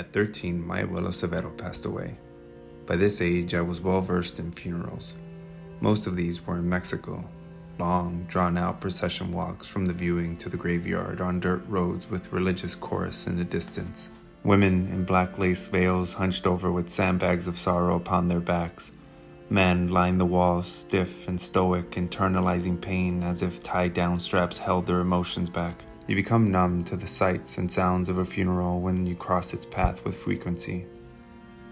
At 13, my abuelo Severo passed away. By this age, I was well versed in funerals. Most of these were in Mexico, long, drawn-out procession walks from the viewing to the graveyard on dirt roads with religious chorus in the distance. Women in black lace veils hunched over with sandbags of sorrow upon their backs. Men lined the walls, stiff and stoic, internalizing pain as if tied-down straps held their emotions back. You become numb to the sights and sounds of a funeral when you cross its path with frequency.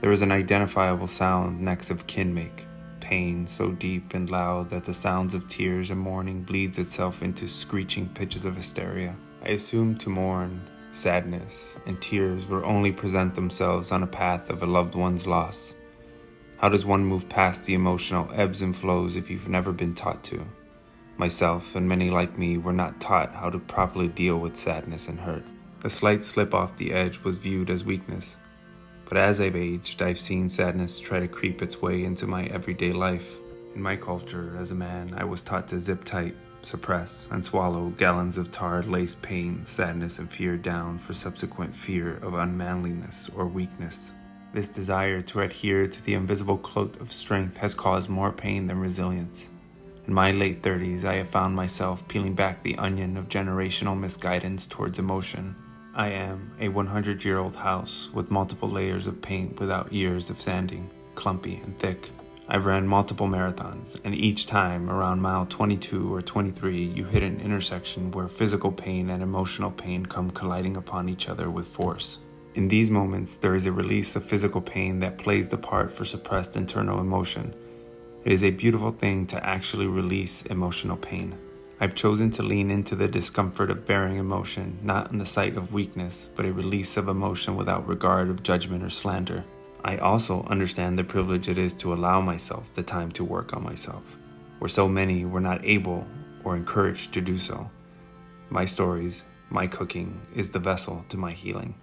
There is an identifiable sound next of kin make, pain so deep and loud that the sounds of tears and mourning bleeds itself into screeching pitches of hysteria. I assumed to mourn, sadness, and tears will only present themselves on a path of a loved one's loss. How does one move past the emotional ebbs and flows if you've never been taught to? Myself and many like me were not taught how to properly deal with sadness and hurt. A slight slip off the edge was viewed as weakness. But as I've aged, I've seen sadness try to creep its way into my everyday life. In my culture, as a man, I was taught to zip tight, suppress, and swallow gallons of tarred lace pain, sadness, and fear down for subsequent fear of unmanliness or weakness. This desire to adhere to the invisible cloak of strength has caused more pain than resilience. In my late 30s, I have found myself peeling back the onion of generational misguidance towards emotion. I am a 100-year-old house with multiple layers of paint without years of sanding, clumpy and thick. I've ran multiple marathons, and each time around mile 22 or 23, you hit an intersection where physical pain and emotional pain come colliding upon each other with force. In these moments, there is a release of physical pain that plays the part for suppressed internal emotion. It is a beautiful thing to actually release emotional pain. I've chosen to lean into the discomfort of bearing emotion, not in the sight of weakness, but a release of emotion without regard of judgment or slander. I also understand the privilege it is to allow myself the time to work on myself, where so many were not able or encouraged to do so. My stories, my cooking, is the vessel to my healing.